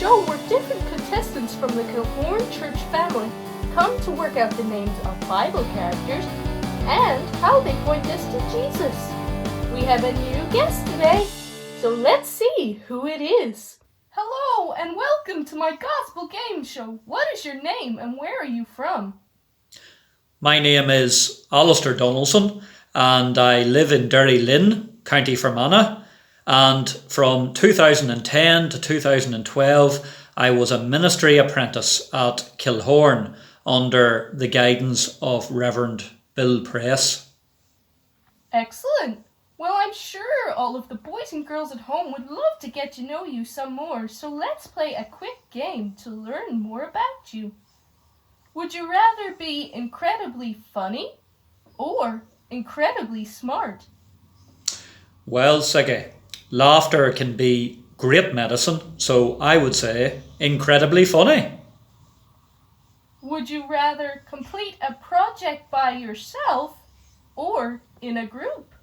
show where different contestants from the Kilhorn Church family come to work out the names of Bible characters and how they point us to Jesus. We have a new guest today, so let's see who it is. Hello and welcome to my gospel game show. What is your name and where are you from? My name is Alistair Donaldson and I live in Derry Lynn, County Fermanagh. And from 2010 to 2012, I was a ministry apprentice at Kilhorn under the guidance of Reverend Bill Press. Excellent. Well, I'm sure all of the boys and girls at home would love to get to know you some more, so let's play a quick game to learn more about you. Would you rather be incredibly funny or incredibly smart? Well, Ziggy, laughter can be great medicine, so I would say incredibly funny. Would you rather complete a project by yourself or in a group?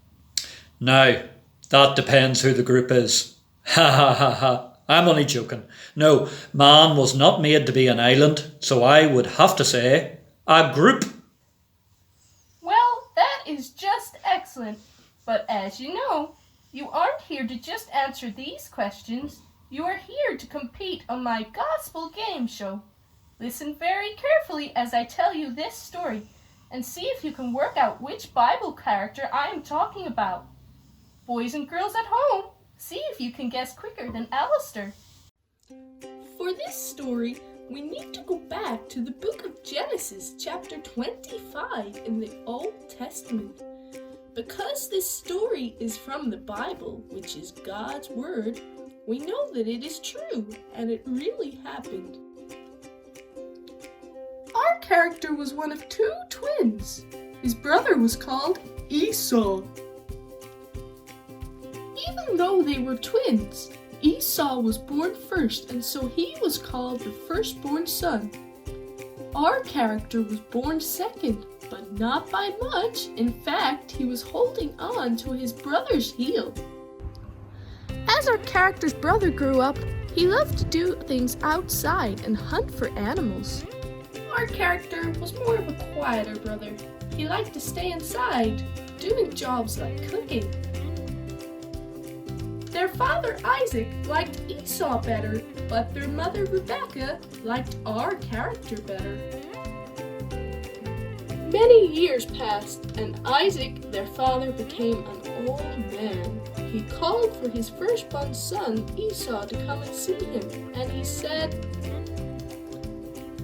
Now, that depends who the group is. Ha ha ha ha. I'm only joking. No, man was not made to be an island, so I would have to say a group. Well, that is just excellent. But as you know, you aren't here to just answer these questions. You are here to compete on my gospel game show. Listen very carefully as I tell you this story and see if you can work out which Bible character I am talking about. Boys and girls at home, see if you can guess quicker than Alistair. For this story, we need to go back to the book of Genesis, chapter 25 in the Old Testament. Because this story is from the Bible, which is God's word, we know that it is true and it really happened. Our character was one of two twins. His brother was called Esau. Even though they were twins, Esau was born first, and so he was called the firstborn son. Our character was born second, but not by much. In fact, he was holding on to his brother's heel. As our character's brother grew up, he loved to do things outside and hunt for animals. Our character was more of a quieter brother. He liked to stay inside, doing jobs like cooking. Their father Isaac liked Esau better, but their mother Rebecca liked our character better. Many years passed, and Isaac, their father, became an old man. He called for his firstborn son, Esau, to come and see him, and he said,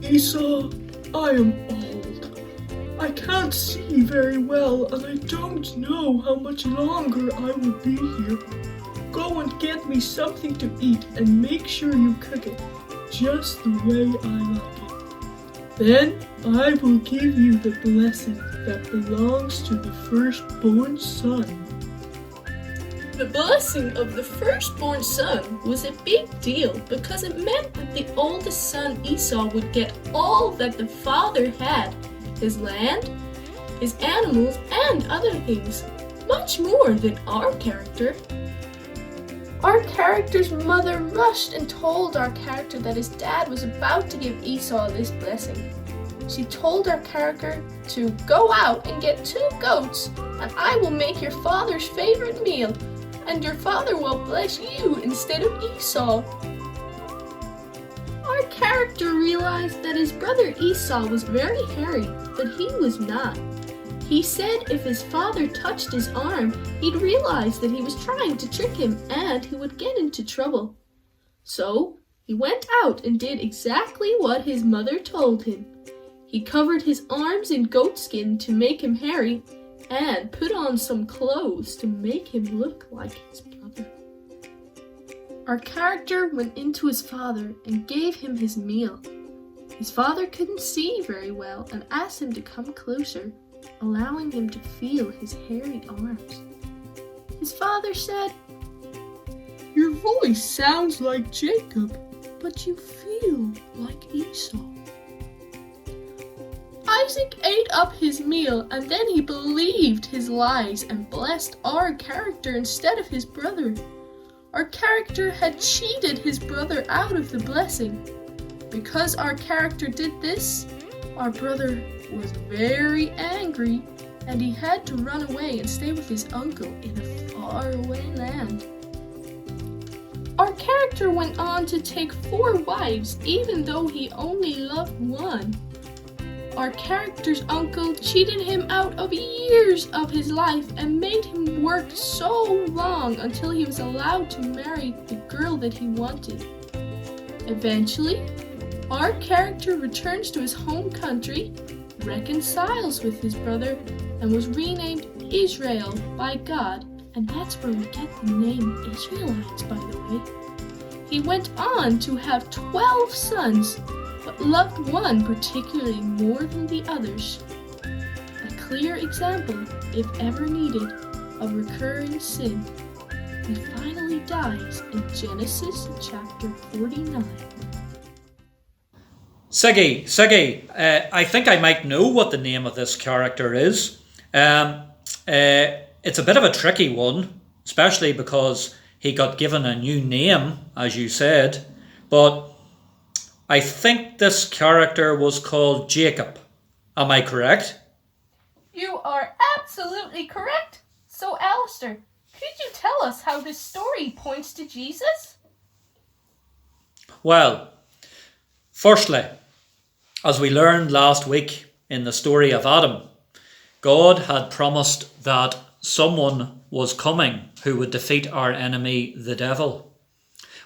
Esau, I am old. I can't see very well, and I don't know how much longer I will be here. Go and get me something to eat, and make sure you cook it just the way I like it. Then I will give you the blessing that belongs to the firstborn son. The blessing of the firstborn son was a big deal because it meant that the oldest son Esau would get all that the father had, his land, his animals, and other things, much more than our character. Our character's mother rushed and told our character that his dad was about to give Esau this blessing. She told our character to go out and get 2 goats, and I will make your father's favorite meal, and your father will bless you instead of Esau. Our character realized that his brother Esau was very hairy, but he was not. He said if his father touched his arm, he'd realize that he was trying to trick him and he would get into trouble. So, he went out and did exactly what his mother told him. He covered his arms in goatskin to make him hairy and put on some clothes to make him look like his brother. Our character went into his father and gave him his meal. His father couldn't see very well and asked him to come closer, allowing him to feel his hairy arms. His father said, Your voice sounds like Jacob, but you feel like Esau. Isaac ate up his meal and then he believed his lies and blessed our character instead of his brother. our character had cheated his brother out of the blessing. Because our character did this, our brother was very angry, and he had to run away and stay with his uncle in a faraway land. Our character went on to take 4 wives, even though he only loved one. Our character's uncle cheated him out of years of his life and made him work so long until he was allowed to marry the girl that he wanted. Eventually, our character returns to his home country, reconciles with his brother, and was renamed Israel by God, and that's where we get the name Israelites, by the way. He went on to have 12 sons, but loved one particularly more than the others. A clear example, if ever needed, of recurring sin. He finally dies in Genesis chapter 49. Ziggy, I think I might know what the name of this character is. It's a bit of a tricky one, especially because he got given a new name, as you said, but I think this character was called Jacob. Am I correct? You are absolutely correct. So, Alistair, could you tell us how this story points to Jesus? Well, firstly, as we learned last week in the story of Adam, God had promised that someone was coming who would defeat our enemy, the devil.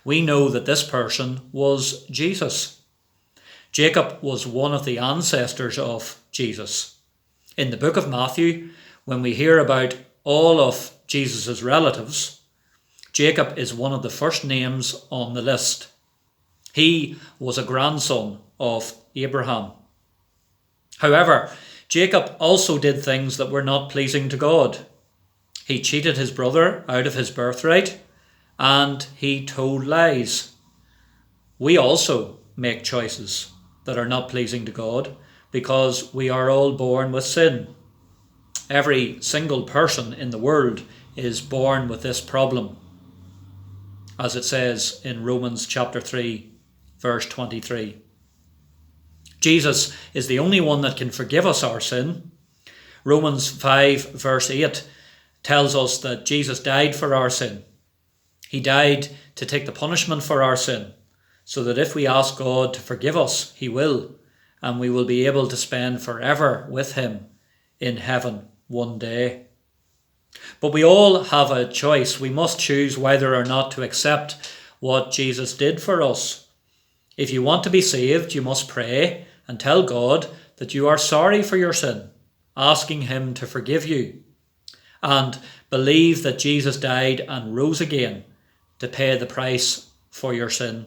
We know that this person was Jesus. Jacob was one of the ancestors of Jesus. In the book of Matthew, when we hear about all of Jesus' relatives, Jacob is one of the first names on the list. He was a grandson of Abraham. However, Jacob also did things that were not pleasing to God. He cheated his brother out of his birthright, and he told lies. We also make choices that are not pleasing to God because we are all born with sin. Every single person in the world is born with this problem, as it says in Romans chapter 3, verse 23. Jesus is the only one that can forgive us our sin. Romans 5, verse 8 tells us that Jesus died for our sin. He died to take the punishment for our sin, so that if we ask God to forgive us, he will, and we will be able to spend forever with him in heaven one day. But we all have a choice. We must choose whether or not to accept what Jesus did for us. If you want to be saved, you must pray and tell God that you are sorry for your sin, asking him to forgive you, and believe that Jesus died and rose again to pay the price for your sin.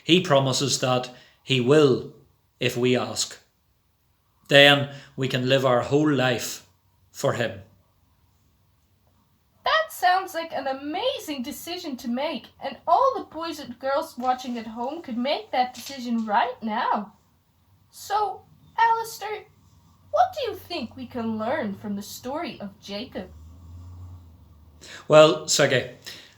He promises that he will if we ask. Then we can live our whole life for him. That sounds like an amazing decision to make, and all the boys and girls watching at home could make that decision right now. So, Alistair, what do you think we can learn from the story of Jacob? Well, Ziggy,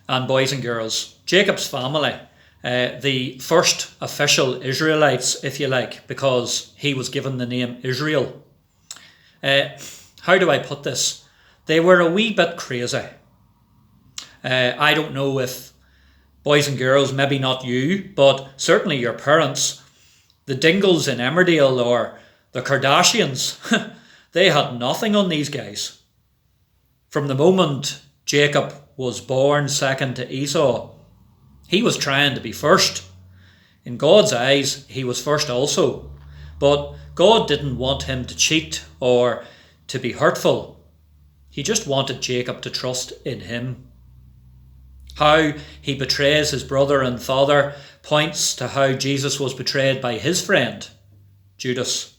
and boys and girls, Jacob's family, the first official Israelites, if you like, because he was given the name Israel. How do I put this? They were a wee bit crazy. I don't know if boys and girls, maybe not you, but certainly your parents, the Dingles in Emmerdale or the Kardashians, they had nothing on these guys. From the moment Jacob was born second to Esau, he was trying to be first. In God's eyes, he was first also. But God didn't want him to cheat or to be hurtful. He just wanted Jacob to trust in him. How he betrays his brother and father points to how Jesus was betrayed by his friend, Judas.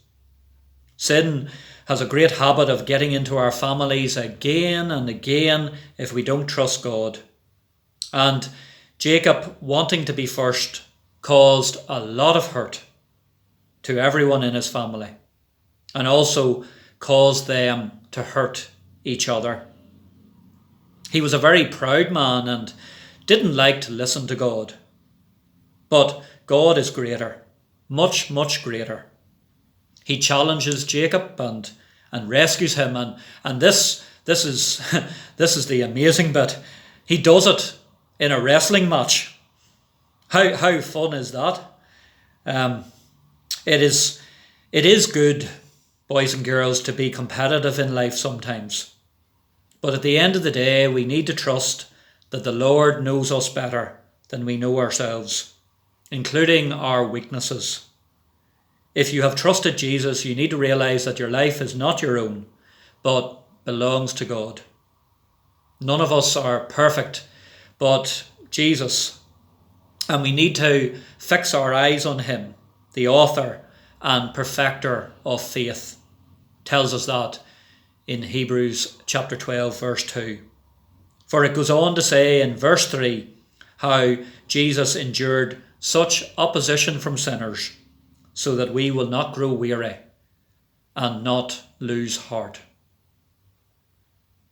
Sin has a great habit of getting into our families again and again if we don't trust God. And Jacob, wanting to be first, caused a lot of hurt to everyone in his family, and also caused them to hurt each other. He was a very proud man, and didn't like to listen to God. But God is greater, much, much greater. He challenges Jacob and rescues him, and this is this is the amazing bit. He does it in a wrestling match. How fun is that? It is good, boys and girls, to be competitive in life sometimes. But at the end of the day, we need to trust that the Lord knows us better than we know ourselves, including our weaknesses. If you have trusted Jesus, you need to realise that your life is not your own, but belongs to God. None of us are perfect, but Jesus. And we need to fix our eyes on him, the author and perfecter of faith. Tells us that in Hebrews chapter 12, verse 2. For it goes on to say in verse 3 how Jesus endured such opposition from sinners so that we will not grow weary and not lose heart.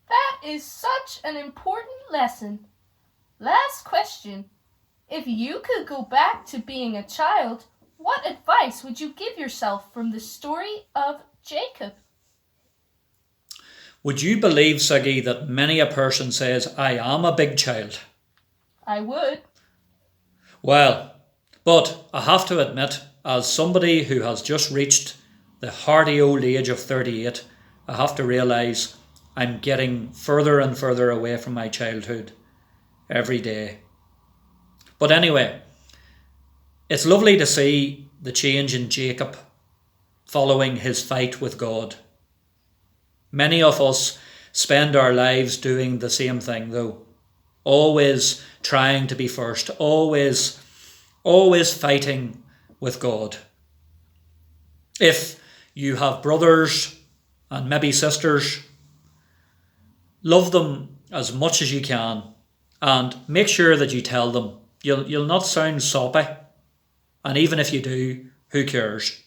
That is such an important lesson. Last question. If you could go back to being a child, what advice would you give yourself from the story of Jacob? Would you believe, Ziggy, that many a person says, I am a big child? I would. Well, but I have to admit, as somebody who has just reached the hearty old age of 38, I have to realise I'm getting further and further away from my childhood every day. But anyway, it's lovely to see the change in Jacob following his fight with God. Many of us spend our lives doing the same thing though, always trying to be first, always fighting with God. If you have brothers and maybe sisters, love them as much as you can and make sure that you tell them. You'll not sound soppy, and even if you do, who cares?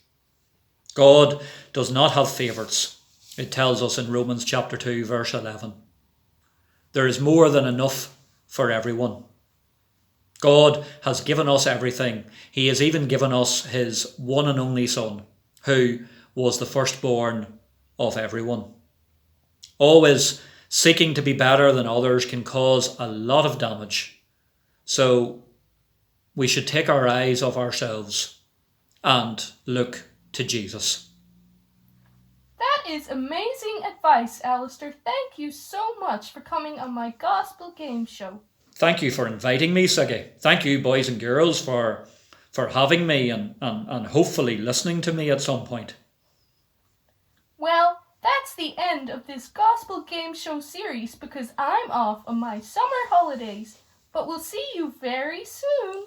God does not have favourites. It tells us in Romans chapter 2 verse 11. There is more than enough for everyone. God has given us everything. He has even given us his one and only Son, who was the firstborn of everyone. Always seeking to be better than others can cause a lot of damage. So we should take our eyes off ourselves and look to Jesus. That is amazing advice, Alistair. Thank you so much for coming on my Gospel Game Show. Thank you for inviting me, Ziggy. Thank you, boys and girls, for having me and hopefully listening to me at some point. Well, that's the end of this Gospel Game Show series because I'm off on my summer holidays. But we'll see you very soon.